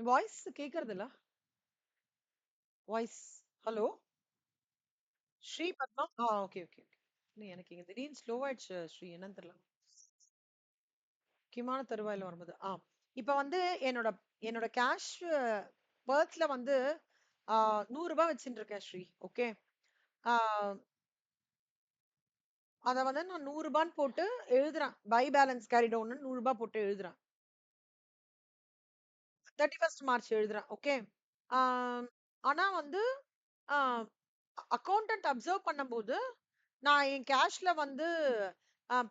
Voice கேக்குறது இல்ல? Voice hello? Sri Padma? Okay, okay, okay. இல்ல எனக்கு இங்க திடீர்னு ஸ்லோ ஆயிடுச்சு ஸ்ரீ. என்னன்னு தெரியல. முக்கியமான தருவாயில வரும்போது. இப்ப வந்து என்னோட என்னோட கேஷ் பர்ஸ்ல வந்து ஆ, ₹100 வச்சுட்டு இருக்கேன் ஸ்ரீ. ஓகே. ஆ, அத வந்து நான் ₹100 போட்டு எழுதுறேன். பை பேலன்ஸ் கேரி டவுன் ₹100 போட்டு எழுதுறேன். 31st மார்ச் எழுதுறேன். ஓகே. ஆ, ஆனா வந்து அக்கவுண்டன்ட் அப்சர்வ் பண்ணும்போது நான் என் கேஷ்ல வந்து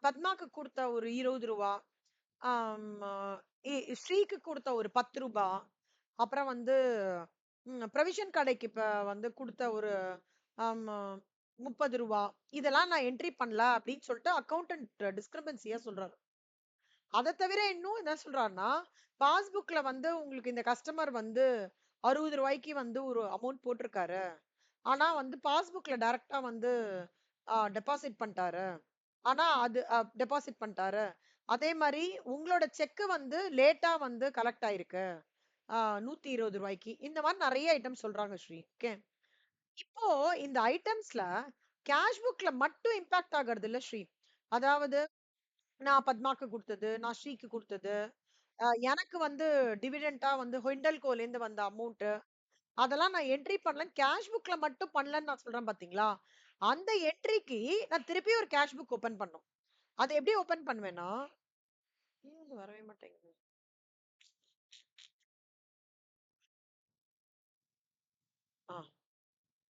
பத்மாக்கு கொடுத்த ஒரு ₹20, ஆம், ஸ்ரீக்கு கொடுத்த ஒரு ₹10, அப்புறம் வந்து ப்ரொவிஷன் கடைக்கு இப்ப வந்து கொடுத்த ஒரு ஆம், ₹30, இதெல்லாம் நான் என்ட்ரி பண்ணல அப்படின்னு சொல்லிட்டு அக்கவுண்டன்ட் டிஸ்கிரிபன்சியா சொல்றாரு. அதை தவிர இன்னும் என்ன சொல்றாருன்னா, பாஸ்புக்ல வந்து உங்களுக்கு இந்த கஸ்டமர் வந்து ₹60 வந்து ஒரு அமௌண்ட் போட்டிருக்காரு. ஆனா வந்து பாஸ்புக்ல டைரக்டா வந்து டெபாசிட் பண்ணிட்டாரு. ஆனா அது டெபாசிட் பண்ணிட்டாரு. அதே மாதிரி உங்களோட செக் வந்து லேட்டா வந்து கலெக்ட் ஆயிருக்கு. ₹120. இந்த மாதிரி நிறைய ஐட்டம் சொல்றாங்க ஸ்ரீ. ஓகே. இப்போ இந்த ஐட்டம்ஸ்ல கேஷ் புக்ல மட்டும் இம்பாக்ட் ஆகுறது இல்ல ஸ்ரீ. அதாவது நான் பத்மாக்கு குடுத்தது, நான் ஸ்ரீக்கு குடுத்தது, எனக்கு வந்து டிவிடெண்டா வந்து ஹிண்டல்கோல இருந்து வந்த அமௌண்ட், அதெல்லாம் நான் என்ட்ரி பண்ணல. கேஷ் புக்ல மட்டும் பண்ணலன்னு நான் சொல்றேன் பாத்தீங்களா? அந்த என்ட்ரிக்கு நான் திருப்பி ஒரு கேஷ் புக் ஓபன் பண்ணும். அது எப்படி ஓபன் பண்ணுவேன்னா, இது வரவே மாட்டேங்குது. ஆ,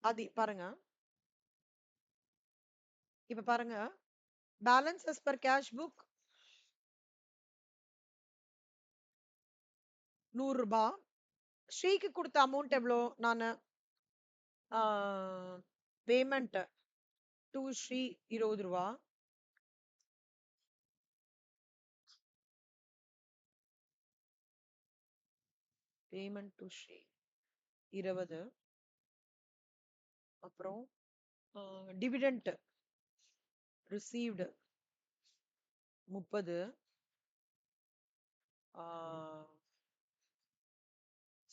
அது பாருங்க. இப்ப பாருங்க. Balance as per cash book ₹100. ஸ்ரீக்கு கொடுத்த அமௌண்ட் எவ்வளோ? நானு payment to Sri ₹20. Payment to Sri 20. அப்புறம் டிவிடெண்ட் ரிசீவ்டு 30.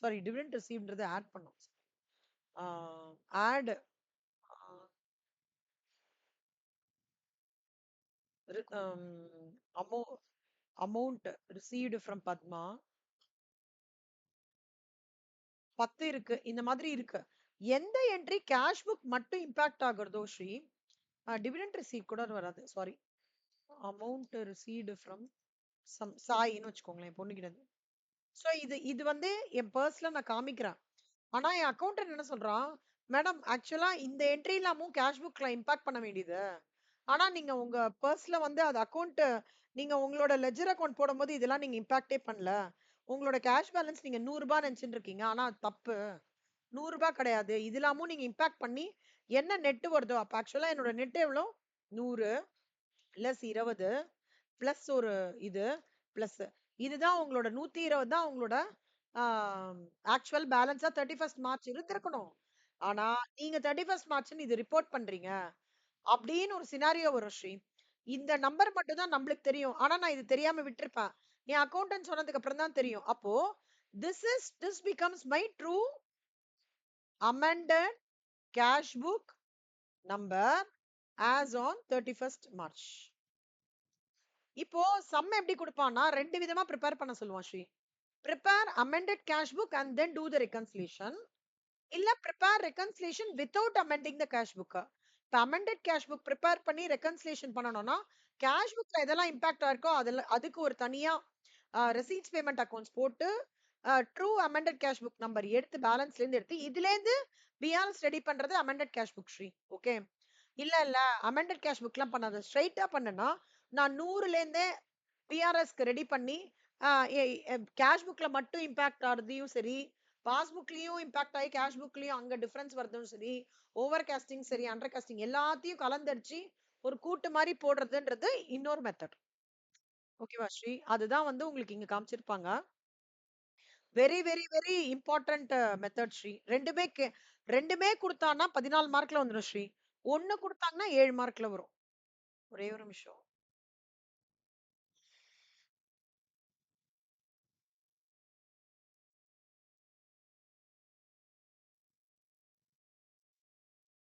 சாரி, டிவிடெண்ட் ரிசீவ்ன்றது ஆட் பண்ணோம். Add amount received from Padma 10 இருக்கு. இந்த மாதிரி இருக்கு. எந்த என்ட்ரி கேஷ் புக் மட்டும் இம்பாக்ட் ஆகுறதோ ஸ்ரீ, டிவிடெண்ட் ரிசீவ் கூட வராது. சாரி, அமௌண்ட் ரிசீவ்டு ஃப்ரம் சாயின்னு வச்சுக்கோங்களேன், என் பொண்ணுகிட்ட இருந்து. ஸோ இது இது வந்து என் பர்ஸ்ல நான் காமிக்கிறேன். ஆனா என் அக்கௌண்டன்ட் என்ன சொல்றான், மேடம் ஆக்சுவலா இந்த என்ட்ரி இல்லாமும் கேஷ் புக்ல இம்பாக்ட் பண்ண வேண்டியது. ஆனா நீங்க உங்க பர்ஸ்ல வந்து அது அக்கௌண்ட், நீங்க உங்களோட லெஜர் அக்கௌண்ட் போடும்போது இதெல்லாம் நீங்க இம்பாக்டே பண்ணல. உங்களோட கேஷ் பேலன்ஸ் நீங்க ₹100 நினைச்சிட்டு இருக்கீங்க. ஆனா அது தப்பு. ₹100 கிடையாது. இது இல்லாமும் நீங்க இம்பாக்ட் பண்ணி என்ன நெட் வருதோ, அப்ப ஆக்சுவலா என்னோட நெட் எவ்வளோ? 100 பிளஸ் 20 பிளஸ் ஒரு இது பிளஸ் இதுதான் உங்களோட 120 தான் உங்களோட ஆக்சுவல் பேலன்ஸா 31st மார்ச் இருந்திருக்கணும். ஆனா நீங்க 31st மார்ச்னு இது ரிப்போர்ட் பண்றீங்க அப்படின்னு ஒரு சினாரியோ வரும் ஸ்ரீ. இந்த நம்பர் மட்டும் தான் நம்மளுக்கு தெரியும். ஆனா நான் இது தெரியாம விட்டிருப்பேன். என் அக்கௌண்டன்ட் சொன்னதுக்கு அப்புறம் தான் தெரியும். அப்போ this becomes my true amended cash book number as on 31st March. இப்போ சம் எப்படி கொடுப்பான்னா ரெண்டு விதமா ப்ரிப்பேர் பண்ண சொல்லுவான் Sri. Prepare amended cash book and then do the reconciliation, இல்ல prepare reconciliation without amending the cash book. இப்போ amended cash book ப்ரிப்பேர் பண்ணி reconciliation பண்ணணும்னா கேஷ் புக்ல எதெல்லாம் இம்பாக்ட் ஆயிருக்கோ அதுக்கு ஒரு தனியா ரெசீட்ஸ் பேமெண்ட் அக்கௌண்ட்ஸ் போட்டு through amended cash book number எடுத்து பேலன்ஸ்ல இருந்து எடுத்து இதுல இருந்து பிஆர்எஸ் ரெடி பண்றது amended cash book Sri. Okay. இல்ல amended cash bookலாம் பண்ணாத, ஸ்ட்ரைட்டா பண்ணுனா நான் 100ல இருந்தே பிஆர்எஸ்க்கு ரெடி பண்ணி கேஷ் புக்ல மட்டும் இம்பாக்ட் ஆகுறதையும் சரி, பாஸ்புக்லயும் இம்பாக்ட் ஆகி கேஷ் புக்லயும் அங்க டிஃபரன்ஸ் வருதும் சரி, ஓவர் காஸ்டிங் சரி, அண்டர் காஸ்டிங் எல்லாத்தையும் கலந்தடிச்சு ஒரு கூட்டு மாதிரி போடுறதுன்றது இன்னொரு மெத்தட். ஓகேவா ஸ்ரீ? அதுதான் வந்து உங்களுக்கு இங்க காமிச்சிருப்பாங்க. Very very very important method Sri. ரெண்டுமே கொடுத்தான்னா 14 மார்க்ல வந்துடும் ஸ்ரீ. ஒண்ணு கொடுத்தாங்கன்னா 7 மார்க்ல வரும். ஒரே ஒரு நிமிஷம்.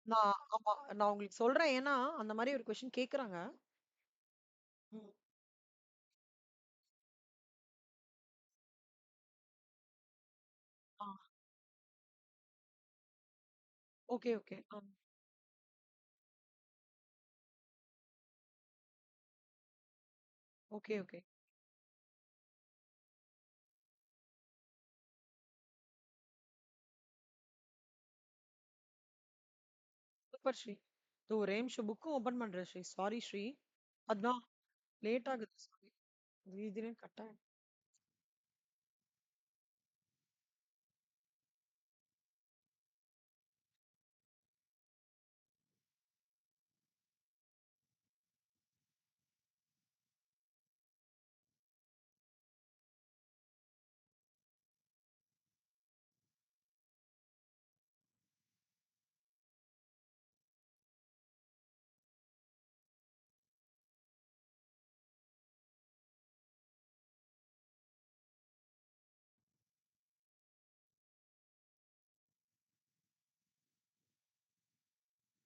ஆமா. நான் உங்களுக்கு சொல்றேன். ஏன்னா, அந்த மாரி ஒரு கொஸ்டின் கேட்கறாங்க. ம். ஆ. Okay, okay. Okay, okay. Super Sri. இதோ ஒரே நிமிஷம் புக்கும் ஓப்பன் பண்றேன் ஸ்ரீ. சாரி ஸ்ரீ. அதான் லேட் ஆகுது. சாரி. திடீர்னு கட் ஆயிடுச்சு.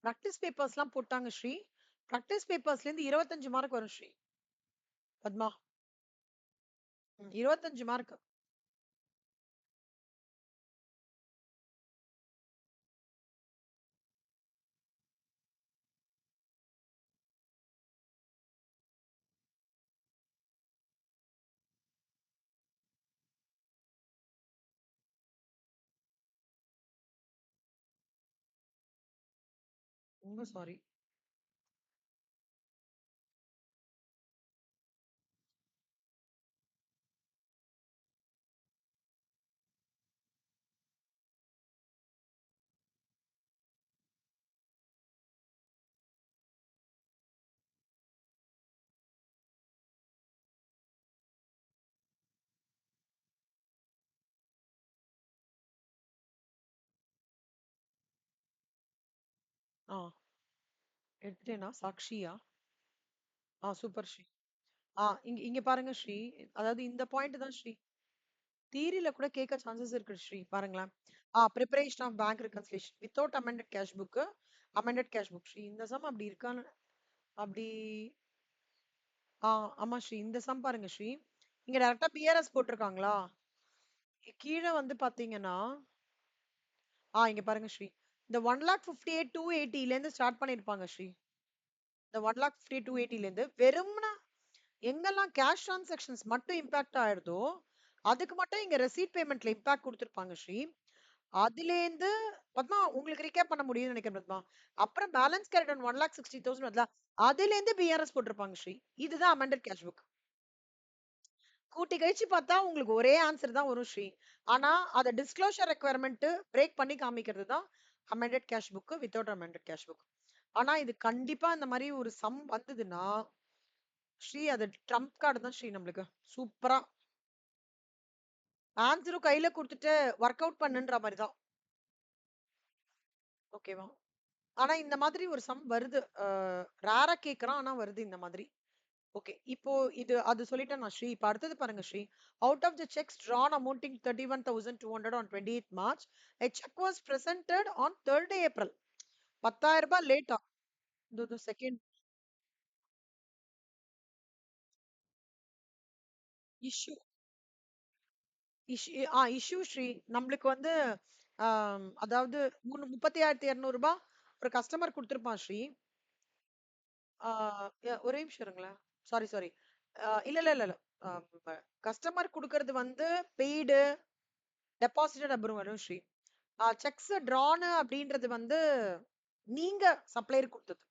பிராக்டிஸ் பேப்பர்ஸ்லாம் போட்டாங்க ஸ்ரீ. பிராக்டிஸ் பேப்பர்ஸ்லேருந்து 25 மார்க் வரும் ஸ்ரீ. பத்மா. 25 மார்க். ரொம்ப சாரி. ஆ எடுத்துட்டேனா? சாக்ஷியா? சூப்பர் ஸ்ரீ. இங்க இங்க பாருங்க ஸ்ரீ. அதாவது இந்த பாயிண்ட் தான் ஸ்ரீ. தியரில கூட கேட்க சான்சஸ் இருக்கு ஸ்ரீ. பாருங்களேன். Preparation of bank reconciliation without amended cash book. Amended cash book Sri. இந்த சம் அப்படி இருக்கான்னு அப்படி ஆமா ஸ்ரீ. இந்த சம் பாருங்க ஸ்ரீ. இங்க டைரக்டா பிஆர்எஸ் போட்டிருக்காங்களா? கீழ வந்து பாத்தீங்கன்னா, இங்க பாருங்க ஸ்ரீ. இந்த 1,58,280 இருந்து ஸ்டார்ட் பண்ணிருப்பாங்க ஸ்ரீ. இந்த 1,58,280 இருந்து வெறும்ன எங்கெல்லாம் கேஷ் டிரான்சாக்ஷன்ஸ் மட்டும் இம்பாக்ட் ஆயிடுதோ, அதுக்கு மட்டும் இங்க ரெசீட் பேமெண்ட்ல இம்பாக்ட் குடுத்துருப்பாங்க ஸ்ரீ. அதுலேருந்து பத்மா உங்களுக்கு ரீகேப் பண்ண முடியும்னு நினைக்கிறேன் பத்மா. அப்புறம் பேலன்ஸ் கேரிட் ஆன் 1,60,000 வருதுல, அதுலேருந்து பிஆர்எஸ் போட்டிருப்பாங்க ஸ்ரீ. இதுதான் அமெண்டட் கேஷ் புக். கூட்டி கழிச்சு பார்த்தா உங்களுக்கு ஒரே ஆன்சர் தான் வரும் ஸ்ரீ. ஆனா அத டிஸ்க்ளோஷர் ரெக்யர்மென்ட் பிரேக் பண்ணி காமிக்கிறது தான் amended cash book without amended cash book. ஆனா இது கண்டிப்பா இந்த மாதிரி ஒரு சம் வந்ததுன்னா ஸ்ரீ அது ட்ரம்ப் கார்டு தான் ஸ்ரீ நம்மளுக்கு. சூப்பரா ஆன்சரும் கையில கொடுத்துட்டு ஒர்க் அவுட் பண்ணுன்ற மாதிரி தான். ஓகேவா? ஆனா இந்த மாதிரி ஒரு சம் வருது. ரேரா கேக்குறான் ஆனா வருது இந்த மாதிரி. ஓகே. இப்போ இது அது சொல்லிட்டேன் நான் ஸ்ரீ. இப்ப அடுத்தது பாருங்க Sri. Out of the checks drawn amounting 31,200 on 28th March, a check was presented on 3rd April. 10,000 ரூபாய் லேட்டா. இந்த செகண்ட் இஷ்யூ இஷ்யூ ஸ்ரீ. நம்மளுக்கு வந்து அதாவது 36,200 ரூபாய் ஒரு கஸ்டமர் கொடுத்திருப்பான் ஸ்ரீ. ஆ, ஒரே நிமிஷம் இருங்களேன். Sorry sorry. இல்ல இல்ல இல்ல இல்ல. கஸ்டமர் குடுக்கறது வந்து பெய்டு டெபாசிட்டட் அப்புறம் வரும் ஸ்ரீ. செக்ஸ் ட்ரானு அப்படின்றது வந்து நீங்க சப்ளையர் கொடுத்தது.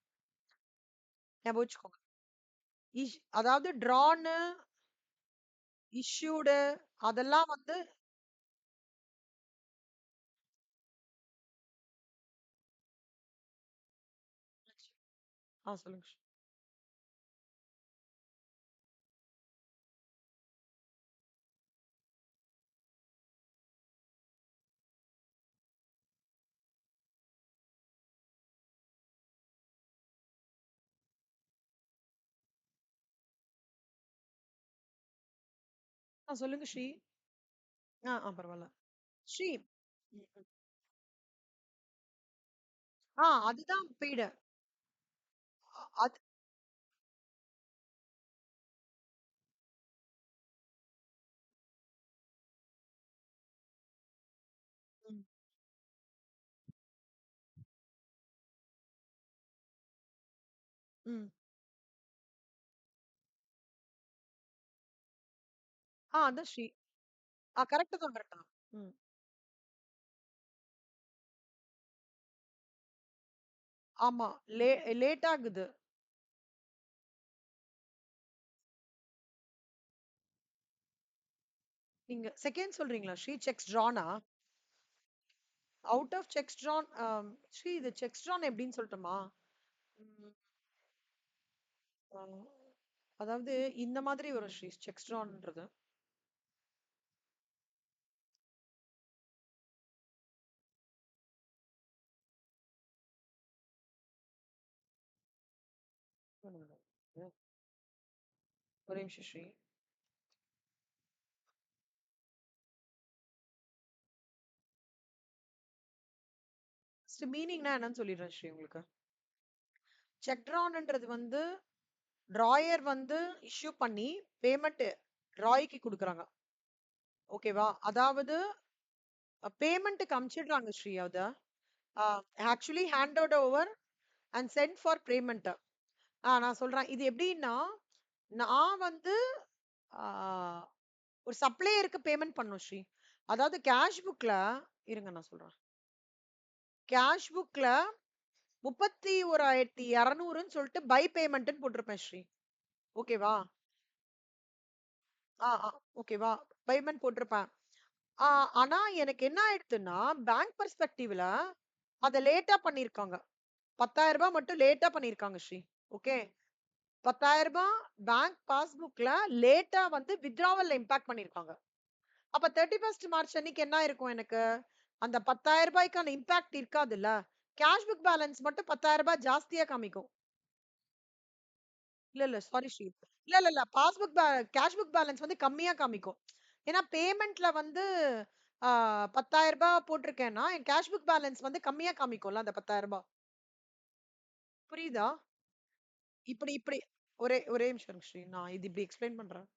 ஞாபகம் வச்சுக்கோங்க. அதாவது ட்ரானு இஷ்யூடு அதெல்லாம் வந்து சொல்லுங்க ஸ்ரீ. சொல்லுங்க ஸ்ரீ. பரவாயில்ல ஸ்ரீ. ம், ம். அதுதான் பெய்டு. அது ம், ம். அதான் ஸ்ரீ. கரெக்ட் தான், கரெக்ட் தான். ம். ஆமா. லே லேட் ஆகுது. நீங்க செகண்ட் சொல்றீங்களா ஸ்ரீ? செக்ஸ் ட்ரானா? அவுட் ஆஃப் செக்ஸ் ட்ரான் ஸ்ரீ, இது செக்ஸ் ட்ரான் எப்படின்னு சொல்லட்டுமா? ம், ஆ, அதாவது இந்த மாதிரி வரும் ஸ்ரீ செக்ஸ் ட்ரான்ன்றது. ஒரே நிமிஷம் ஸ்ரீ. ஃபர்ஸ்ட் மீனிங்னா என்னன்னு சொல்லிடுறேன் ஸ்ரீ உங்களுக்கு. செக் ட்ரான்ன்றது வந்து டிராயர் வந்து இஷ்யூ பண்ணி பேமெண்ட் டிராய்க்கு கொடுக்குறாங்க. ஓகேவா? அதாவது பேமெண்ட்டுக்கு அனுப்பிச்சிடுறாங்க ஸ்ரீ. அத actually handed over and sent for payment. நான் சொல்றேன். இது எப்படின்னா, நான் வந்து ஆ, ஒரு சப்ளையருக்கு பேமெண்ட் பண்ணும் ஸ்ரீ. அதாவது கேஷ் புக்ல, இருங்க நான் சொல்றேன். கேஷ் புக்ல 31,200ன்னு சொல்லிட்டு பை பேமெண்ட்னு போட்டிருப்பேன் ஸ்ரீ. ஓகேவா? ஆ ஆ ஓகேவா? பேமெண்ட் போட்டிருப்பேன். ஆ, ஆனா எனக்கு என்ன ஆயிடுத்துன்னா, பேங்க் பெர்ஸ்பெக்டிவ்ல அத லேட்டா பண்ணியிருக்காங்க. 10,000 மட்டும் லேட்டா பண்ணியிருக்காங்க ஸ்ரீ. ஓகே. 10,000 பேங்க் பாஸ்புக்ல லேட்டா வந்து வித்டிராவல்ல இம்பாக்ட் பண்ணியிருக்காங்க. அப்ப 31 மார்ச் அன்னைக்கு என்ன இருக்கும் எனக்கு? அந்த 10,000க்கான இம்பாக்ட் இருக்காதுல்ல. கேஷ் புக் பேலன்ஸ் மட்டும் 10,000 ஜாஸ்தியா காமிக்கும். இல்ல சாரி ஸ்ரீ. இல்ல. கேஷ் புக் பேலன்ஸ் வந்து கம்மியா காமிக்கும். ஏன்னா பேமெண்ட்ல வந்து ஆ 10,000 போட்டிருக்கேன்னா, என் கேஷ் புக் பேலன்ஸ் வந்து கம்மியா காமிக்கும்ல அந்த 10,000. புரியுதா? இப்படி இப்படி ஒரே ஒரே நிமிஷம் இருங்க ஸ்ரீ. நான் இது இப்படி எக்ஸ்பிளைன் பண்றேன்.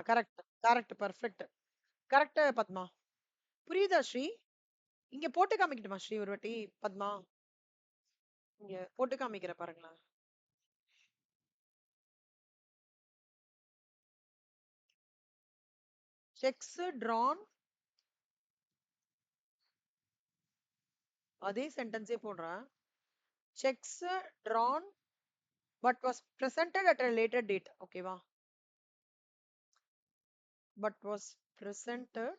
Correct. Correct. Perfect. Correct Padma. புரியுதா ஸ்ரீ? இங்க போட்டு காமிக்கட்டுமா ஸ்ரீ ஒரு வாட்டி? பத்மா, இங்க போட்டு காமிக்கிறேன் பாருங்களேன். செக்ஸ் drawn, அதே சென்டென்ஸே போடுறேன். Sex drawn but was presented at a later date. ஓகேவா? But was presented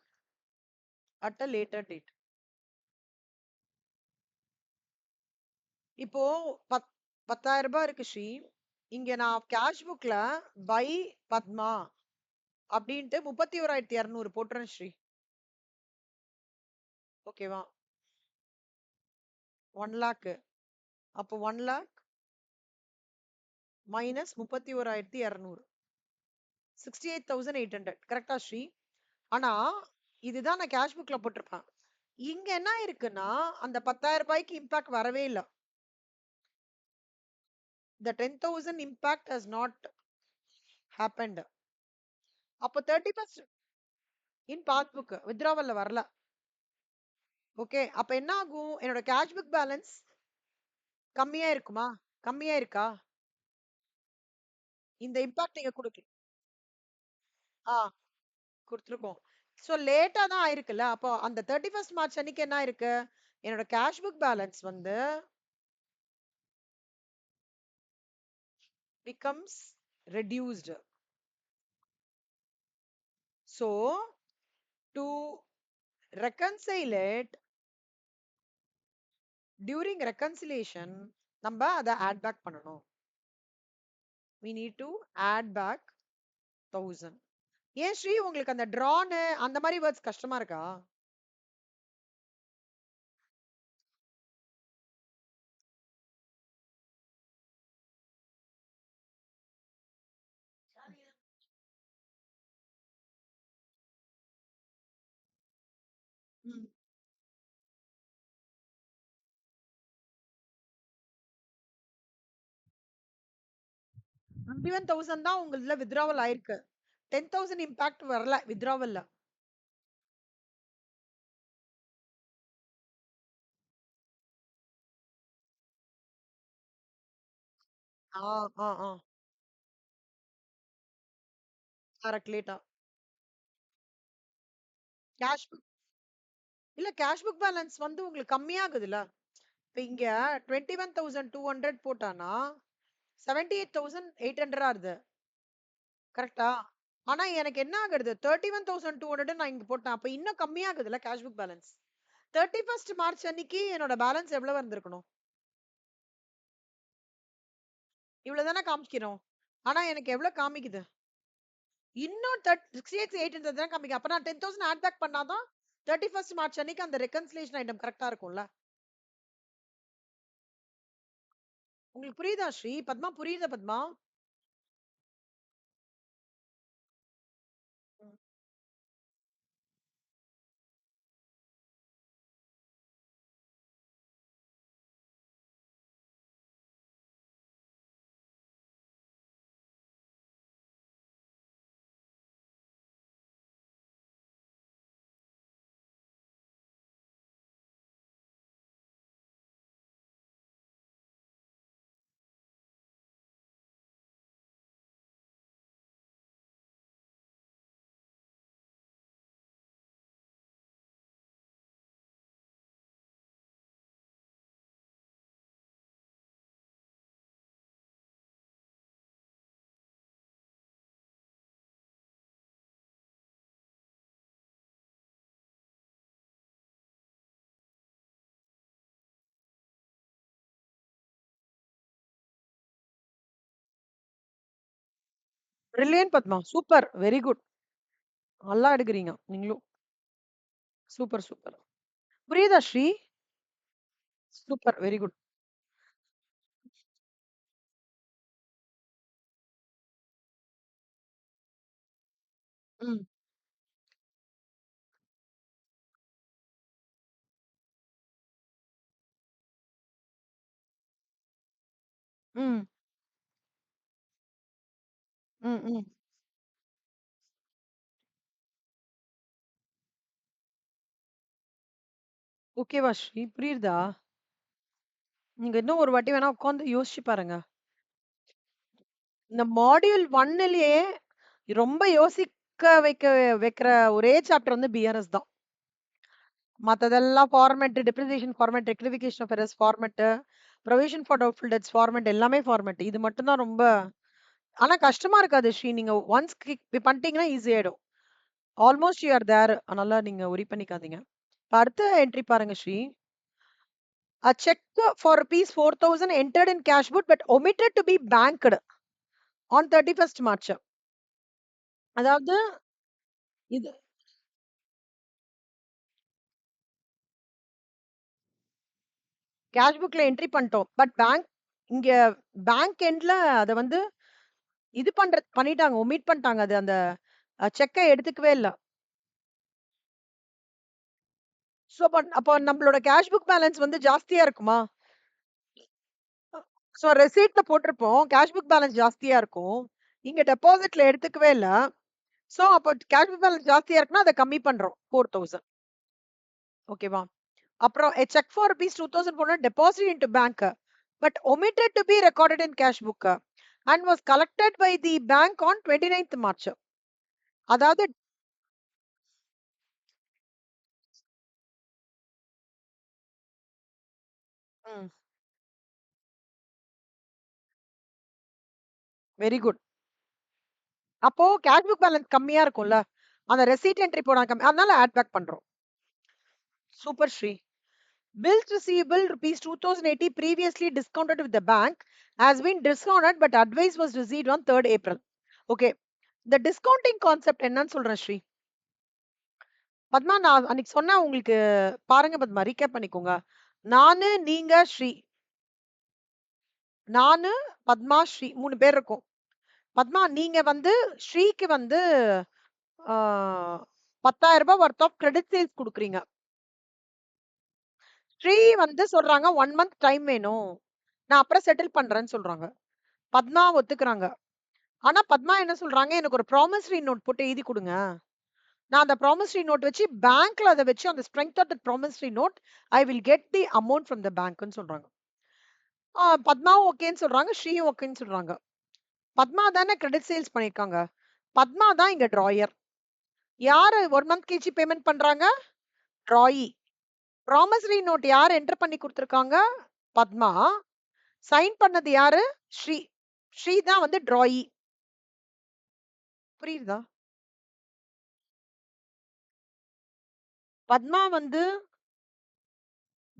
at a later date. இப்போ 10,000 இருக்கு ஸ்ரீ. இங்க நான் கேஷ் புக்ல பை பத்மா அப்படின்ட்டு 31,200 போட்டுறேன் ஸ்ரீ. ஓகேவா? 1 lakh. அப்போ 1 lakh மைனஸ் 31,200, 68,800. கரெக்டா ஸ்ரீ? ஆனா இதுதான் நான் கேஷ் புக்ல போட்டிருப்பேன். இங்க என்ன இருக்குன்னா, அந்த 10,000 இம்பாக்ட் வரவே இல்ல. The 10,000 impact has not happened. அப்போ 31st இன் பாஸ்புக் வித்ராவல்ல வரல. ஓகே. அப்ப என்ன ஆகும்? என்னோட கேஷ் புக் பேலன்ஸ் கம்மியா இருக்குமா? கம்மியா இருக்கா? இந்த இம்பாக்ட் நீங்க குடுக்கல. ஆ குடுத்துருக்கோம். சோ லேட்டா தான் ஆயிருக்குல்ல. அப்போ அந்த 31st மார்ச் அன்னைக்கு என்ன ஆயிருக்கு? என்னோட கேஷ் புக் பேலன்ஸ் வந்து becomes reduced. So to reconcile it, during reconciliation நம்ம அத ஆட் பேக் பண்ணணும். we need to add back 1000. ஏன் ஸ்ரீ உங்களுக்கு அந்த ட்ரான்னு அந்த மாதிரி வேர்ட்ஸ் கஷ்டமா இருக்கா? ம். 21,000 தான் உங்களதுல வித்ராவல் ஆயிருக்கு. 10,000 இம்பாக்ட் வரல வித்ராவல்ல. ஆ, ஆ, ஆ. கரெக்ட் லேட்டா. கேஷ் புக் இல்ல கேஷ் புக் பேலன்ஸ் வந்து உங்களுக்கு கம்மியாகுதுல்ல. இப்ப இங்க 21,200 போட்டானா 78,800 ஆகுது. கரெக்ட்டா? ஆனா எனக்கு என்ன ஆகுறது? 31,200 நான் இங்க போட்டேன். அப்ப இன்னும் கம்மியாகுதுல்ல cash book balance. 31st March அன்னைக்கு என்னோட பேலன்ஸ் எவ்வளவு இருந்திருக்கணும்? இவ்வளவு தானே காமிக்கிறோம். ஆனா எனக்கு எவ்வளவு காமிக்குது? இன்னும் 68,800 தான் காமிக்குது. அப்ப நான் 10,000 ஆட் பேக் பண்ணாதான் 31st மார்ச் அன்னைக்கு அந்த ரெகன்சிலியேஷன் ஐட்டம் கரெக்ட்டா இருக்கும்ல. உங்களுக்கு புரியுதா ஸ்ரீ? பத்மா புரியுதா பத்மா? ம். Brilliant Padma. Super. Very good. நல்லா எடுக்குறீங்க நீங்களும். Super, super. புரியுதா ஸ்ரீ? சூப்பர். Very good. ம். ம். ம். ம். ஓகேவா ஸ்ரீ? புரியுதா? நீங்க இன்னும் ஒரு வாட்டி வேணா உட்கார்ந்து யோசிச்சு பாருங்க. இந்த மாடியூல் 1லயே ரொம்ப யோசிக்க வைக்கிற ஒரே சாப்டர் வந்து பிஆர்எஸ் தான். மத்ததெல்லாம் format, depreciation format, rectification of errors format, provision for doubtful debts format எல்லாமே ஃபார்மேட். இது மட்டும் தான் ரொம்ப ஆனா கஷ்டமா இருக்காது ஸ்ரீ. நீங்க ஒன்ஸ் கிளிக் பண்ணிட்டீங்கன்னா ஈஸி ஆயிடும். Almost you are there. அதனால நீங்க வொரி பண்ணிக்காதீங்க. இப்ப அடுத்த என்ட்ரி பாருங்க Sri. A check for rupees 4,000 entered in cash book but omitted to be banked on 31st March. அதாவது இது கேஷ் புக்ல என்ட்ரி பண்ணிட்டோம். பட் இங்க பேங்க் எண்ட்ல அத வந்து இது பண்ணிட்டாங்க. ஒமிட் பண்ணிட்டாங்க. அது அந்த செக்க எடுத்துக்கவே இல்ல. சோ அப்ப நம்மளோட கேஷ் புக் பேலன்ஸ் வந்து ஜாஸ்தியா இருக்குமா? சோ ரெசிப்ட்ல போட்டிருப்போம். கேஷ் புக் பேலன்ஸ் ஜாஸ்தியா இருக்கும். இங்க டெபாசிட்ல எடுத்துக்கவே இல்ல. சோ அப்ப கேஷ் புக் பேலன்ஸ் ஜாஸ்தியா இருக்குன்னா அத கம்மி பண்றோம். 4,000. ஓகேவா? அப்புறம் a check for rupees 2,400 deposited into bank but omitted to be recorded in cash book and was collected by the bank on 29th March. அதாவது வெரி குட். அப்போ கேஷ் புக் பேலன்ஸ் கம்மியா இருக்கும்ல. அந்த ரெசிட் என்ட்ரி போனா கம்மி. அதனால add back பண்றோம். Super Sri. Bills receivable rupees 2080 previously discounted with the bank has been discounted but advice was received on 3rd April. Okay. The discounting concept என்னன்னு சொல்றேன் ஸ்ரீ. பத்மா நான் அன்னைக்கு சொன்னா உங்களுக்கு பாருங்க பத்மா ரீகேப் பண்ணிக்கோங்க. நானு நீங்க ஸ்ரீ. நானு பத்மா ஸ்ரீ 3 பேர் இருக்கோம். பத்மா நீங்க வந்து ஸ்ரீக்கு வந்து 10,000 ரூபாய் worth of credit sales குடுக்குறீங்க. ஸ்ரீ வந்து சொல்றாங்க 1 month டைம் வேணும். நான் அப்புறம் செட்டில் பண்றேன்னு சொல்றாங்க. பத்மா ஒத்துக்குறாங்க. ஆனா பத்மா என்ன சொல்றாங்க, எனக்கு ஒரு ப்ராமிசரி நோட் போட்டு எழுதி குடுங்க. நான் அந்த ப்ராமிசரி நோட் வச்சு பேங்க்ல அத வச்சு அந்த strength of the promissory note I will get the amount from the பேங்க்ன்னு சொல்றாங்க. பத்மாவும் ஓகேன்னு சொல்றாங்க. ஸ்ரீயும் ஓகேன்னு சொல்றாங்க. பத்மா தானே கிரெடிட் சேல்ஸ் பண்ணிருக்காங்க. பத்மா தான் இங்க டிராயர். யாரு 1 மந்த் கழிச்சு பேமெண்ட் பண்றாங்க? டிராயி. ப்ராமிசரி நோட் யார் என்டர் பண்ணி குடுத்துருக்காங்க? பத்மா. சைன் பண்ணது யாரு? ஸ்ரீ. ஸ்ரீ தான் வந்து டிராயி. புரியுதா? பத்மா வந்து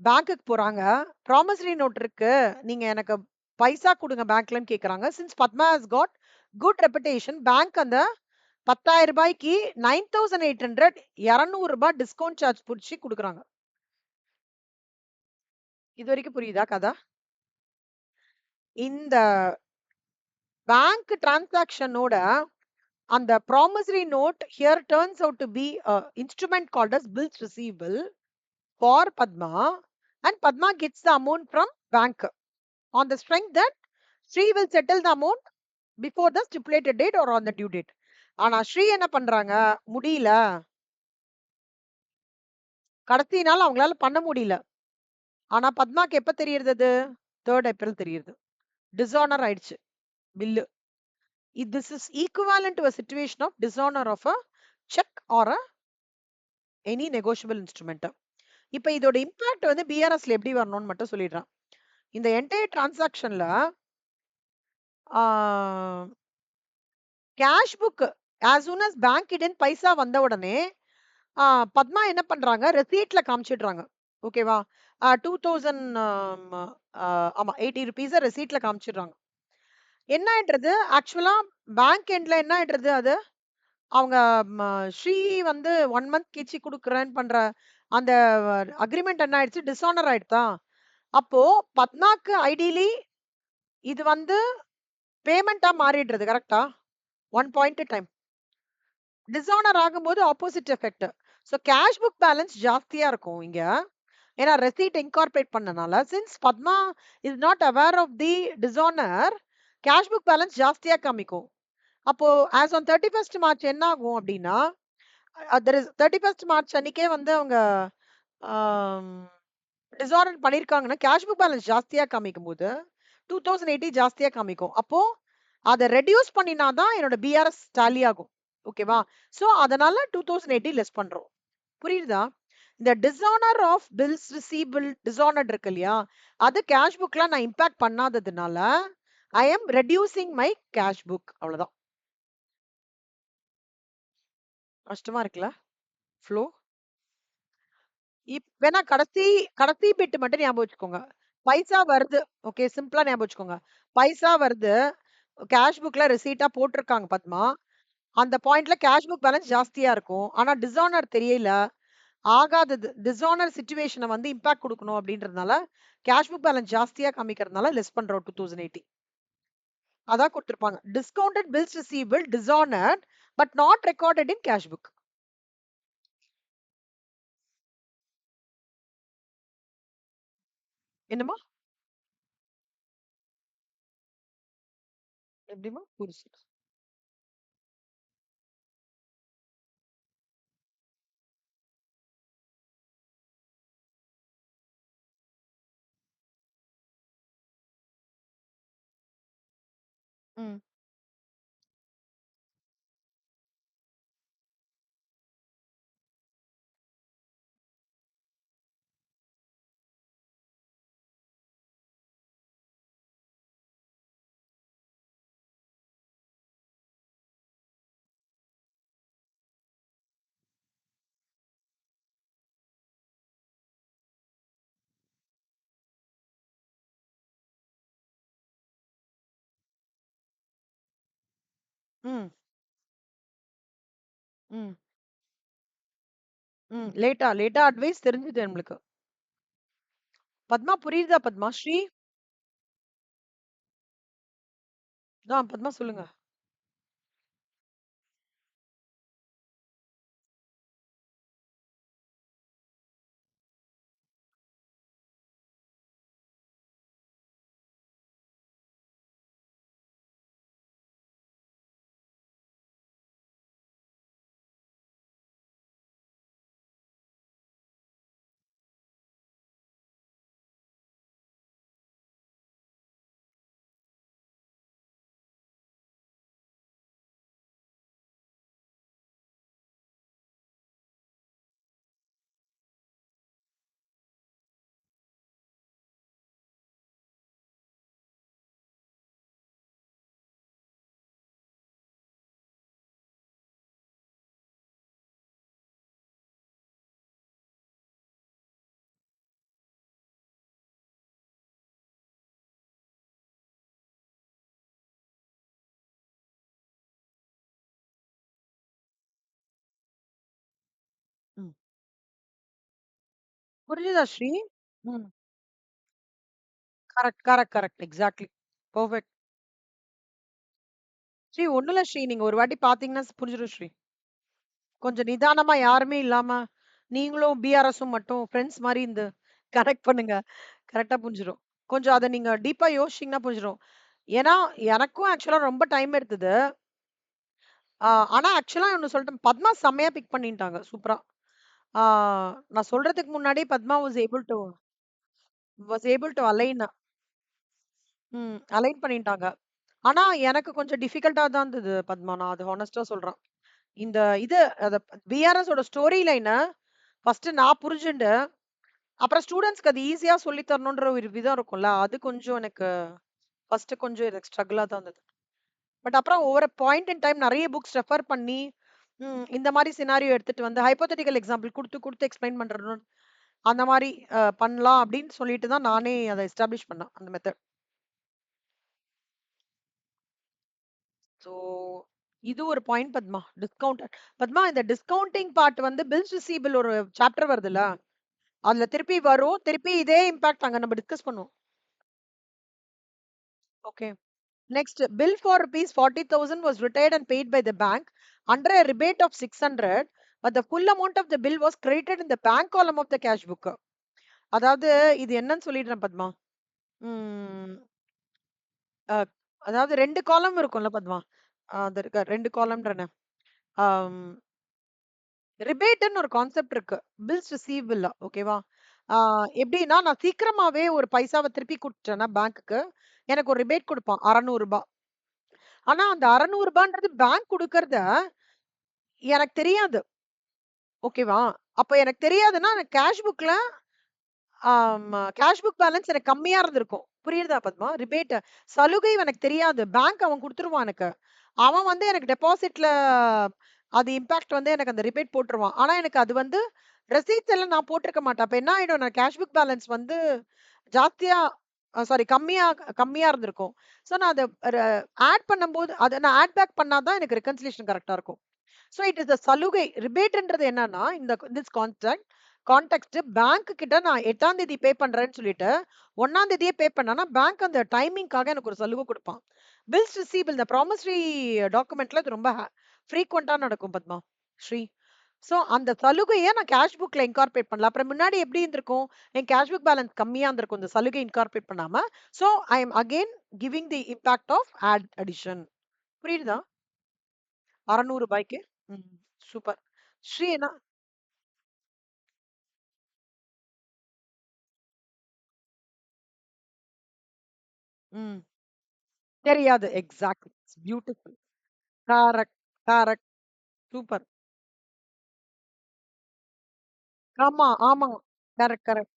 பேங்க்குக்கு போறாங்க. ப்ராமிசரி நோட் இருக்கு. நீங்க எனக்கு பைசா குடுங்க பேங்க்லன்னு கேக்குறாங்க. Since Padma has got good reputation bank அந்த 10,000 ரூபாய்க்கு 9,800 200 டிஸ்கவுண்ட் சார்ஜ் புடிச்சு குடுக்குறாங்க. இது வரைக்கும் புரியுதா கதை? இந்த பேங்க் டிரான்சாக்ஷனோட அந்த promissory note here turns out to be instrument called as bills receivable for Padma and Padma gets the amount from bank on the strength that Sri will settle the amount before the stipulated date or on the due date. ஆனா ஸ்ரீ என்ன பண்றாங்க? முடியல. கடைசி நாள் அவங்களால பண்ண முடியல. ஆனா பத்மாக்கு எப்ப தெரியறது? 3rd April தெரியுது. டிஸானர் ஆயிடுச்சு bill. This is equivalent to a situation of dishonor of a check or a any negotiable instrument. இப்ப இதோட இம்பாக்ட் வந்து பிஆர்எஸ்ல எப்படி வரணும்னு மட்டும் சொல்லிடுறேன். இந்த என்டையர் டிரான்சாக்ஷன்ல cash book as soon as bank இடன் பைசா வந்த உடனே பத்மா என்ன பண்றாங்க? ரெசீட்ல காமிச்சிடுறாங்க. ஓகேவா? 2000 ஆமா 80 ரூபீஸ ரெசீட்ல காமிச்சிடுறாங்க. என்ன ஆயிடுறது? ஆக்சுவலா பேங்க் எண்ட்ல என்ன ஆயிடுறது அது? அவங்க ஸ்ரீ வந்து 1 மந்த் கழிச்சு குடுக்குறேன்னு பண்ற அந்த அக்ரீமெண்ட் என்ன ஆயிடுச்சு? டிஸானர் ஆயிடுதா? அப்போ பத்மாக்கு ஐடியலி இது வந்து பேமெண்ட்டா மாறிடுறது. கரெக்ட்டா? 1 பாயிண்ட் டைம். டிஸானர் ஆகும்போது opposite effect. So cash book balance ஜாஸ்தியா இருக்கும் இங்க. ஏன்னா ரெசீட் இன்கார்பரேட் பண்ணனால since Padma is not aware of the dishonour cash book balance ஜாஸ்தியா காமிக்கும். அப்போ ஆஸ் ஆன் 31st மார்ச் என்ன ஆகும் அப்படின்னா there is 31st மார்ச் அன்னைக்கே வந்து அவங்க டிஸானர் பண்ணிருக்காங்கன்னா கேஷ் புக் பேலன்ஸ் ஜாஸ்தியா காமிக்கும் போது 2080 ஜாஸ்தியா காமிக்கும். அப்போ அதை ரெடியூஸ் பண்ணினாதான் என்னோட பிஆர்எஸ் டாலி ஆகும். ஓகேவா? சோ அதனால 2080 லெஸ் பண்றோம். புரியுதா? இந்த dishonour of bills receivable dishonour இருக்கு இல்லையா? அது கேஷ் புக்ல நான் இம்பாக்ட் பண்ணாததுனால I am reducing my cash book. அவ்வளவுதான். கஷ்டமா இருக்குல்ல ஃப்ளோ? வேணா கடைசி கடைசி பிட் மட்டும் ஞாபகம் வச்சுக்கோங்க. பைசா வருது. ஓகே சிம்பிளா ஞாபகம் வச்சுக்கோங்க. பைசா வருது. கேஷ் புக்ல ரெசீட்டா போட்டிருக்காங்க பத்மா. அந்த பாயிண்ட்ல கேஷ் புக் பேலன்ஸ் ஜாஸ்தியா இருக்கும். ஆனா டிஸானர் தெரியல. ஆகாதது டிஸானர் சிச்சுவேஷனை வந்து இம்பாக்ட் கொடுக்கணும் அப்படின்றதுனால கேஷ் புக் பேலன்ஸ் ஜாஸ்தியா காமிக்கிறதுனால லெஸ் பண்றோம் 2080. அதான் கொடுத்திருப்பாங்க. Discounted bills receivable dishonoured but not recorded in cash book. என்னமா? எப்படிமா? புரிச்சு. ம். ம். ம். ம். லேட்டா அட்வைஸ் தெரிஞ்சுது நம்மளுக்கு. பத்மா புரியுதா பத்மா? ஸ்ரீ? பத்மா சொல்லுங்க. ம். புரிஞ்சுதா ஸ்ரீ? ம். Correct, correct, correct. Exactly. Perfect. Sri ஒண்ணும் இல்ல ஸ்ரீ. நீங்க ஒரு வாட்டி பார்த்தீங்கன்னா புரிஞ்சிரும் ஸ்ரீ. கொஞ்சம் நிதானமா யாருமே இல்லாம, நீங்களும் பிஆர்எஸும் மட்டும் ஃப்ரெண்ட்ஸ் மாரி இந்த கனெக்ட் பண்ணுங்க. கரெக்ட்டா புரிஞ்சிரும். கொஞ்சம் அத நீங்க டீப்பா யோசிச்சீங்கன்னா புரிஞ்சிரும். ஏன்னா, எனக்கும் ஆக்சுவலா ரொம்ப டைம் எடுத்தது. ஆ ஆனா ஆக்சுவலா ஒண்ணு சொல்லட்டும். பத்மா செம்மையா பிக் பண்ணிட்டாங்க. சூப்பரா. ஆ நான் சொல்றதுக்கு முன்னாடி Padma was able to align பண்ணிட்டாங்க. ஆனா எனக்கு கொஞ்சம் டிஃபிகல்ட்டா தான் இருந்தது பத்மா. நான் அது ஹானஸ்ட்டா சொல்றேன். இந்த இது அத பிஆர்எஸோட ஸ்டோரி லைன ஃபர்ஸ்ட்டு நான் புரிஞ்சுண்டு, அப்புறம் ஸ்டூடண்ட்ஸ்க்கு அது ஈஸியா சொல்லி தரணுன்ற ஒரு விதம் இருக்கும்ல. அது கொஞ்சம் எனக்கு ஃபர்ஸ்ட்டு கொஞ்சம் எனக்கு ஸ்ட்ரகிளா தான் இருந்தது. பட் அப்புறம் over a point in time நெறைய புக்ஸ் ரெஃபர் பண்ணி, இந்த மாரி சினாரியோ எடுத்துட்டு வந்து ஹைப்போதெட்டிக்கல் எக்ஸாம்பிள் குடுத்து, குடுத்து எக்ஸ்ப்ளைன் பண்றது. அந்த மாரி பண்ணலாம் அப்படின்னு சொல்லிட்டு தான் நானே அத எஸ்டாப்ளிஷ் பண்ணேன். அந்த மெத்தட். ஸோ இது ஒரு பாயிண்ட் பத்மா. பத்மா இந்த டிஸ்கவுண்டிங் பார்ட் வந்து பில்ஸ் ரிசீவபிள் ஒரு சாப்டர் வருதுல்ல. அதுல திருப்பி வரும். திருப்பி இதே இம்பாக்ட் அங்க நம்ம டிஸ்கஸ் பண்ணுவோம். Okay. Next, bill for rupees 40,000 was retired and paid by the bank under a rebate of 600, but the full amount of the bill was credited in the bank column of the cash book. அதாவது இது என்னன்னு சொல்லிடுறேன் பத்மா. ம், அ, அதாவது 2 காலம் இருக்கும்ல பத்மா. அது இருக்க 2 காலம்ன்றேனே. ரிபேட்ன்னு ஒரு கான்செப்ட் இருக்கு. பில்ஸ் ரிசீவபிள் ஓகேவா? ஆ எப்படின்னா, நான் சீக்கிரமாவே ஒரு பைசாவ திருப்பி குடுத்துட்டேன்னா பேங்க்குக்கு, எனக்கு ஒரு ரிபேட் குடுப்பான். ரூ. 600. ஆனா அந்த ரூ. 600ன்றது பேங்க் குடுக்கறத எனக்கு தெரியாது. ஓகேவா? அப்ப எனக்கு தெரியாதுன்னா, எனக்கு கேஷ் புக்ல கேஷ் புக் பேலன்ஸ் எனக்கு கம்மியா இருந்திருக்கும். புரியுதா பத்மா? சலுகை எனக்கு தெரியாது. பேங்க் அவன் குடுத்துருவான் எனக்கு. அவன் வந்து எனக்கு டெபாசிட்ல அது இம்பாக்ட் வந்து எனக்கு அந்த ரிபேட் போட்டுருவான். ஆனா எனக்கு அது வந்து ரெசீட்ஸ் எல்லாம் நான் போட்டிருக்க மாட்டேன். அப்ப என்ன ஆயிடும், நான் கேஷ் புக் பேலன்ஸ் வந்து ஜாஸ்தியா சாரி கம்மியா கம்மியா இருந்திருக்கும். ஸோ நான் அத ஆட் பண்ணும்போது அத நான் ஆட் பேக் பண்ணா தான் எனக்கு ரெகன்சிலியேஷன் கரெக்ட்டா இருக்கும். ஸோ இட் இஸ் அ சலுகை. ரிபேட்ன்றது என்னன்னா, திஸ் கான்டெக்ஸ்ட் பேங்க் கிட்ட நான் 8ஆம் தேதி பே பண்றேன்னு சொல்லிட்டு, 1ஆம் தேதியே பே பண்ணேன்னா, பேங்க் அந்த டைமிங்க்காக எனக்கு ஒரு சலுகை குடுப்பான். பில்ஸ் ரிசீவபிள் இந்த ப்ராமிசரி டாக்குமெண்ட்ல இது ரொம்ப ஃப்ரீக்வென்ட்டா நடக்கும் பத்மா, ஸ்ரீ. ஸோ அந்த சலுகைய நான் கேஷ் புக்ல இன்கார்ப்பரேட் பண்ணல. அப்புறம் முன்னாடி எப்படி இருந்திருக்கும்? என் கேஷ் புக் பேலன்ஸ் கம்மியா இருந்திருக்கும். இந்த சலுகை இன்கார்ப்பரேட் பண்ணாம. So I am again giving the impact of addition. புரியுதா? ரூ. 600க்கு. ம். சூப்பர். ஸ்ரீ என்ன? ம். தெரியாது. Exactly. It's beautiful. Correct, correct. Super. ஆமா, ஆமாங்க. Correct, correct,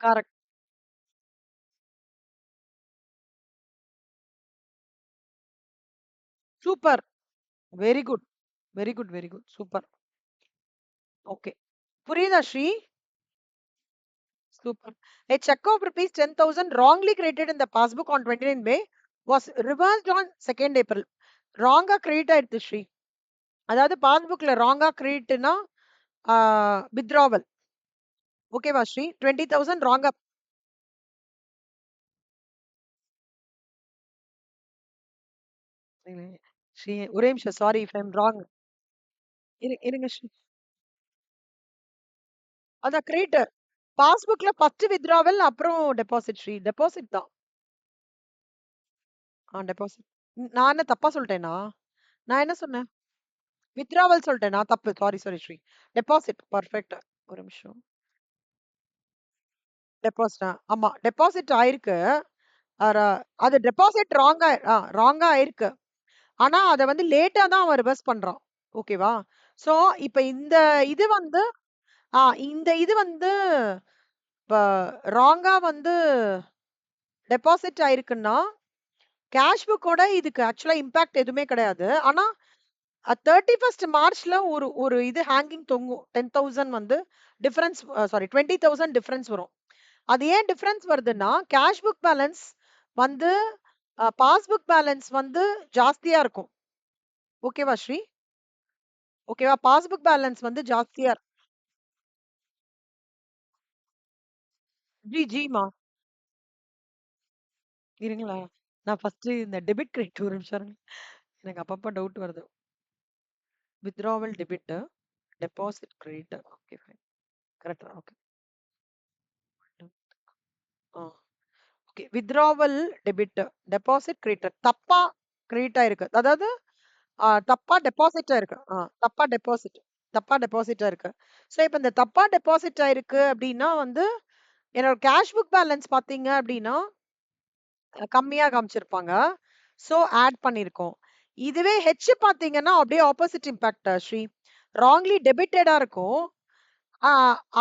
correct. Super. Very good. Very good, very good. Super. Okay. புரியுதா Sri? Super. A check of rupees 10,000 wrongly created in the passbook on 29 May was reversed on 2nd April. ராங்கா credit ஆயிடுது ஸ்ரீ. அதாவது பாஸ்புக்ல ராங்கா கிரெடிட்னா withdrawal. ஓகேவா ஸ்ரீ? 20,000 ராங்கா. ஸ்ரீ ஒரே நிமிஷம், sorry if I'm wrong. இருங்க ஸ்ரீ. அதான் கிரெடிட். பாஸ்புக்ல ஃபர்ஸ்ட் வித்ராவல் அப்புறம் டெபாசிட் ஸ்ரீ. டெபாசிட் தான். டெபாசிட். நான் என்ன தப்பா சொல்லிட்டேனா? நான் என்ன சொன்னேன்? வித்ராவல் சொல்லிட்டேனா? தப்பு. Sorry sorry Sri. Deposit. Perfect. ஒரு நிமிஷம். டெபாசிட்டா? ஆமா. டெபாசிட் ஆயிருக்கு. அர அது டெபாசிட் ராங்கா ஆயிருக்கு. ஆனா அத வந்து லேட்டா தான் அவன் ரிவர்ஸ் பண்றான். ஓகேவா? சோ இப்ப இது வந்து இந்த இது வந்து இப்ப ராங்கா வந்து டெபாசிட் ஆயிருக்குன்னா, கேஷ் புக்கோட இதுக்கு ஆக்சுவலா இம்பாக்ட் எதுவுமே கிடையாது. ஆனா 31 மார்ச்ல ஒரு ஒரு இது ஹேங்கிங் தொங்கும். 10,000 வந்து டிஃபரன்ஸ் சாரி 20,000 டிஃபரன்ஸ் வரும். அது ஏன் டிஃபரன்ஸ் வருதுன்னா, கேஷ் புக் பேலன்ஸ் வந்து பாஸ்புக் பேலன்ஸ் வந்து ஜாஸ்தியா இருக்கும். ஓகேவா ஸ்ரீ? ஓகேவா? பாஸ்புக் பேலன்ஸ் வந்து ஜாஸ்தியா ஜிமா. இருங்களேன். நான் ஃபர்ஸ்ட் இந்த டெபிட் கிரெடிட் ஒரு நிமிஷம் இருங்க. எனக்கு அப்பப்ப டவுட் வருது. Withdrawal debit, deposit credit. Okay fine. கரெக்ட்டா? ஓகே. ஆ. Okay. Withdrawal debit, deposit credit. தப்பா கிரெடிட் ஆயிருக்கு. அதாவது தப்பா டெபாசிட் ஆயிருக்கு. தப்பா டெபாசிட். தப்பா டெபாசிட் ஆயிருக்கு. சோ இப்ப இந்த தப்பா டெபாசிட் ஆயிருக்கு அப்டின்னா வந்து, என்னோட கேஷ் புக் பேலன்ஸ் பார்த்தீங்க அப்டின்னா, கம்மியா காமிச்சிருப்பாங்க. சோ ஆட் பண்ணியிருக்கோம். இதுவே பார்த்தீங்கன்னா, அப்படியே ஆப்போசிட் இம்பாக்ட் ஸ்ரீ. ராங்லி டெபிட்டடா இருக்கும். ஆ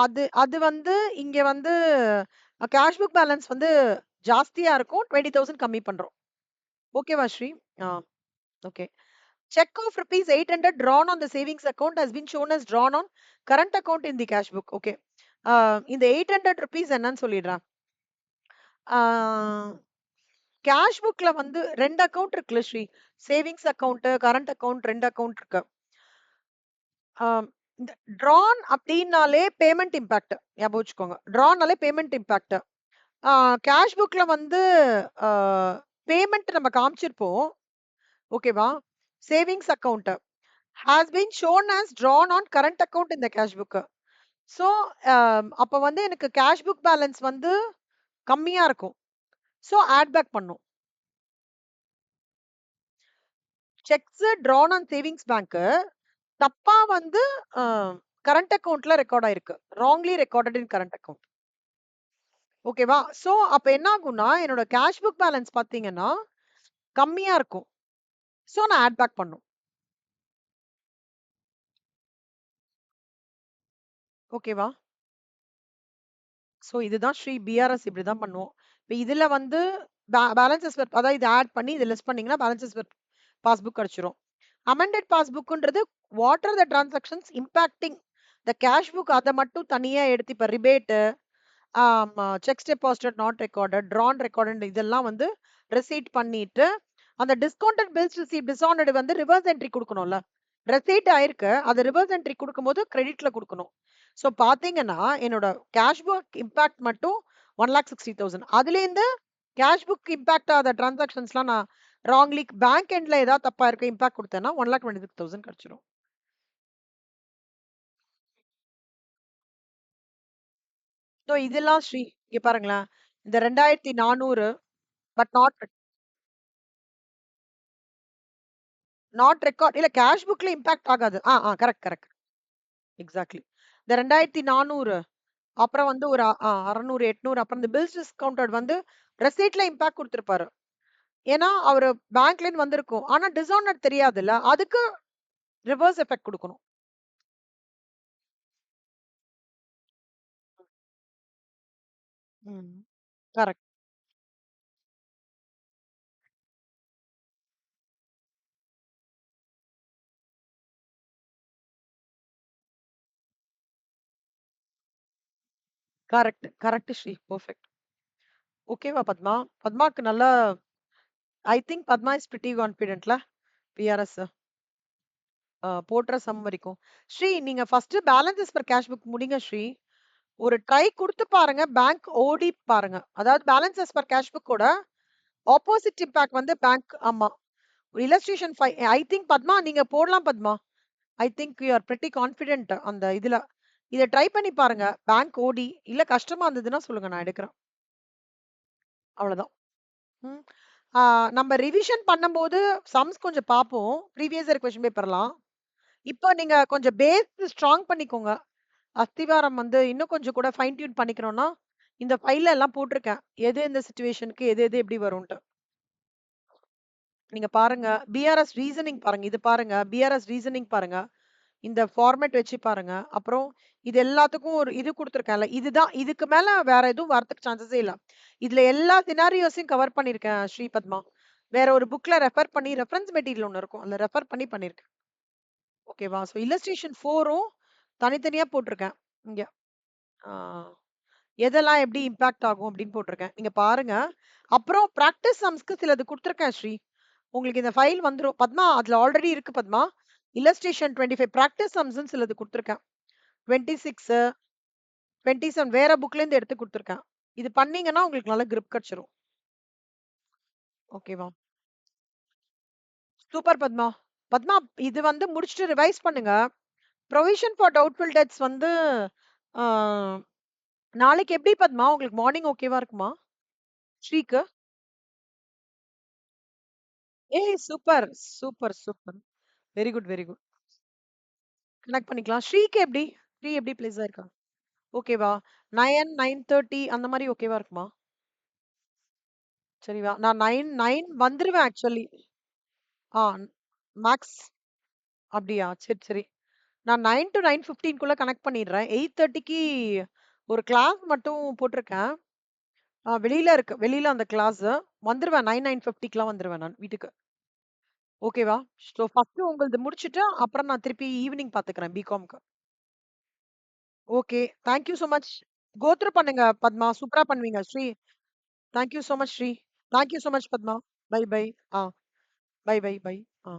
அது அது வந்து இங்க வந்து கேஷ் புக் பேலன்ஸ் வந்து ஜாஸ்தியா இருக்கும். 20,000 கம்மி பண்றோம். ஓகேவா ஸ்ரீ? ஆ okay. Check of rupees 800 drawn on the savings account has been shown as drawn on current account in the cash book. Okay. இந்த 800 rupees என்னன்னு சொல்லிடுறேன். கேஷ் புக்ல வந்து 2 அக்கவுண்ட் இருக்குல்ல Sri. Savings account, current account 2 account இருக்கு. ஆம், இந்த ட்ரான் அப்படின்னாலே பேமெண்ட் இம்பாக்ட் ஞாபகம் வச்சுக்கோங்க. ட்ரான்னாலே பேமெண்ட் இம்பாக்ட். கேஷ் புக்ல வந்து பேமெண்ட் நம்ம காமிச்சிருப்போம். ஓகேவா? Savings account has been shown as drawn on current account in the cash book. So அப்ப வந்து எனக்கு கேஷ் புக் பேலன்ஸ் வந்து கம்மியா இருக்கும். சோ ஆட் பேக் பண்ணும். Sex drawn on savings bank தப்பா வந்து கரண்ட் அக்கவுண்ட்ல ரெக்கார்ட் ஆயிருக்கு. ராங்லி ரெக்கார்டட் இன் கரண்ட் அக்கவுண்ட். ஓகேவா? சோ அப்ப என்ன ஆகும்னா, என்னோட கேஷ் புக் பேலன்ஸ் பார்த்தீங்கன்னா, கம்மியா இருக்கும். சோ நான் ஆட் பேக் பண்ணும். ஓகேவா? சோ இதுதான் ஸ்ரீ பிஆர்எஸ் இப்படிதான் பண்ணுவோம். இப்ப இதுல வந்து பேலன்சஸ் அதாவது இத ஆட் பண்ணி இத லெஸ் பண்ணீங்கன்னா பேலன்சஸ் பாஸ்புக் கிடைச்சிரும். அமெண்டட் பாஸ்புக்ன்றது what are the transactions impacting the cash book அத மட்டும் தனியா எடுத்து இப்ப rebate, cheques deposited not recorded, drawn recorded இதெல்லாம் வந்து ரெசீட் பண்ணிட்டு அந்த டிஸ்கவுண்டட் பில்ஸ் ரிசீட் டிஸ்ஆனர்ட் வந்து ரிவர்ஸ் என்ட்ரி குடுக்கணும்ல. ரெசீட் ஆயிருக்கு. அத ரிவர்ஸ் என்ட்ரி குடுக்கும்போது கிரெடிட்ல குடுக்கணும். சோ பாத்தீங்கன்னா, என்னோட கேஷ் புக் இம்பாக்ட் மட்டும் 1,60,000. அதுலேருந்து கேஷ் புக் இம்பாக்ட் ஆத டிரான்சாக்ஷன்ஸ்லாம் நான் ராங்லி பேங்க் எண்ட்ல ஏதாவது தப்பா இருக்கு இம்பாக்ட் குடுத்தேன்னா 1,26,000 கிடைச்சிரும். சோ இதெல்லாம் ஸ்ரீ இங்க பாருங்களேன். இந்த 2,400 பட் நாட் ரெக்கார்ட் இல்ல கேஷ் புக்ல இம்பாக்ட் ஆகாது. Correct correct. எக்ஸாக்ட்லி. இந்த 2,400 அப்புறம் வந்து ஒரு 600, 800 அப்புறம் இந்த பில்ஸ் டிஸ்கவுண்டட் வந்து ரெசீட்ல இம்பாக்ட் குடுத்திருப்பாரு. ஏன்னா, அவரு பேங்க்லேருந்து வந்திருக்கும். ஆனா டிஸானர்ட் தெரியாதுல்ல. அதுக்கு ரிவர்ஸ் எஃபெக்ட் குடுக்கணும். ம். Correct. Correct, correct Sri. Perfect. ஓகேவா பத்மா? பத்மாக்கு நல்லா I think Padma is pretty கான்ஃபிடென்ட்ல பிஆர்எஸ் போடுற சம் வரைக்கும். ஸ்ரீ நீங்க first balance per cash book முடிங்க ஸ்ரீ. ஒரு ட்ரை குடுத்து பாருங்க. பேங்க் ஓடி பாருங்க. அதாவது பேலன்ஸ் பர் கேஷ் புக்கோட ஆப்போசிட் இம்பாக்ட் வந்து பேங்க். ஆமா. இல்லஸ்ட்ரேஷன் ஐ திங்க் பத்மா நீங்க போடலாம் Padma. I think you are pretty confident அந்த இதுல. இத ட்ரை பண்ணி பாருங்க. பேங்க் ஓடி இல்ல கஷ்டமா இருந்ததுன்னா சொல்லுங்க நான் எடுக்கிறேன். அவ்வளவுதான். ம். நம்ம ரிவிஷன் பண்ணும்போது சம்ஸ் கொஞ்சம் பார்ப்போம். ப்ரீவியஸ் இயர் கொஸ்டின் பேப்பர்லாம். இப்போ நீங்க கொஞ்சம் பேஸ் ஸ்ட்ராங் பண்ணிக்கோங்க. அஸ்திவாரம் வந்து இன்னும் கொஞ்சம் கூட ஃபைன் டியூன் பண்ணிக்கணும்னா, இந்த ஃபைல்ல எல்லாம் போட்டிருக்கேன். எது எந்த சிச்சுவேஷனுக்கு எது எது எப்படி வரும்ன்ட்டு. நீங்க பாருங்க. பிஆர்எஸ் ரீசனிங் பாருங்க. இது பாருங்க. பிஆர்எஸ் ரீசனிங் பாருங்க. இந்த ஃபார்மேட் வச்சு பாருங்க. அப்புறம் இது எல்லாத்துக்கும் ஒரு இது குடுத்துருக்கேன்ல. இதுதான் இதுக்கு மேல வேற எதுவும் வரதுக்கு சான்சஸே இல்ல. இதுல எல்லா சினாரியோஸையும் கவர் பண்ணியிருக்கேன் ஸ்ரீபத்மா. வேற ஒரு புக்ல ரெஃபர் பண்ணி ரெஃபரன்ஸ் மெட்டீரியல் ஒண்ணு இருக்கும். அதுல ரெஃபர் பண்ணி பண்ணியிருக்கேன். ஓகேவா? ஸோ இல்லஸ்ட்ரேஷன் 4ம் தனித்தனியா போட்டிருக்கேன். இங்க. ஆ எதெல்லாம் எப்படி இம்பாக்ட் ஆகும் அப்படின்னு போட்டிருக்கேன். நீங்க பாருங்க. அப்புறம் பிராக்டிஸ் சம்ஸ்க்கு சிலது குடுத்துருக்கேன் ஸ்ரீ. உங்களுக்கு இந்த ஃபைல் வந்துரும். பத்மா அதுல ஆல்ரெடி இருக்கு பத்மா. இல்லஸ்ட்ரேஷன் 25 பிராக்டிஸ் சம்ஸ்ன்னு சிலது குடுத்துருக்கேன். 26, 27 வேற புக்ல இருந்து எடுத்து குடுத்துருக்கேன். இது பண்ணீங்கன்னா உங்களுக்கு நல்ல கிரிப் கிடைச்சிரும். ஓகேவா? சூப்பர் பத்மா. பத்மா இது வந்து முடிச்சுட்டு ரிவைஸ் பண்ணுங்க. ப்ரொவிஷன் ஃபார் டவுட்ஃபுல் டெப்ட்ஸ் வந்து ஆ, நாளைக்கு எப்படி பத்மா? உங்களுக்கு மார்னிங் ஓகேவா இருக்குமா? ஸ்ரீக்கு? ஏய் super, super, super. Very good, very good. Connect பண்ணிக்கலாம். ஸ்ரீக்கு எப்படி? ஸ்ரீ எப்படி பிளேஸ் ஆயிருக்கா? ஓகேவா? 9, 9:30 அந்த மாரி ஓகேவா இருக்குமா? சரிவா? நான் 9 வந்துருவேன் ஆக்சுவலி. ஆ மேக்ஸ் அப்படியா? சரி, சரி. நான் 9 to 9:15க்குள்ள கனெக்ட் பண்ணிடுறேன். 8:30க்கு ஒரு கிளாஸ் மட்டும் போட்டிருக்கேன். வெளியில இருக்கு. வெளியில அந்த கிளாஸ். வந்துருவேன் 9, 9:50க்குலாம் வந்துருவேன் நான் வீட்டுக்கு. ஓகேவா? ஸோ ஃபர்ஸ்ட் உங்களது முடிச்சுட்டு, அப்புறம் நான் திருப்பி ஈவினிங் பாத்துக்கிறேன் பிகாம்க்கு. Okay. Thank you so much. Go through பண்ணுங்க பத்மா. சூப்பரா பண்ணுவீங்க Sri. Thank you so much Sri. Thank you so much Padma. Bye bye. Ah. Bye bye bye. Ah.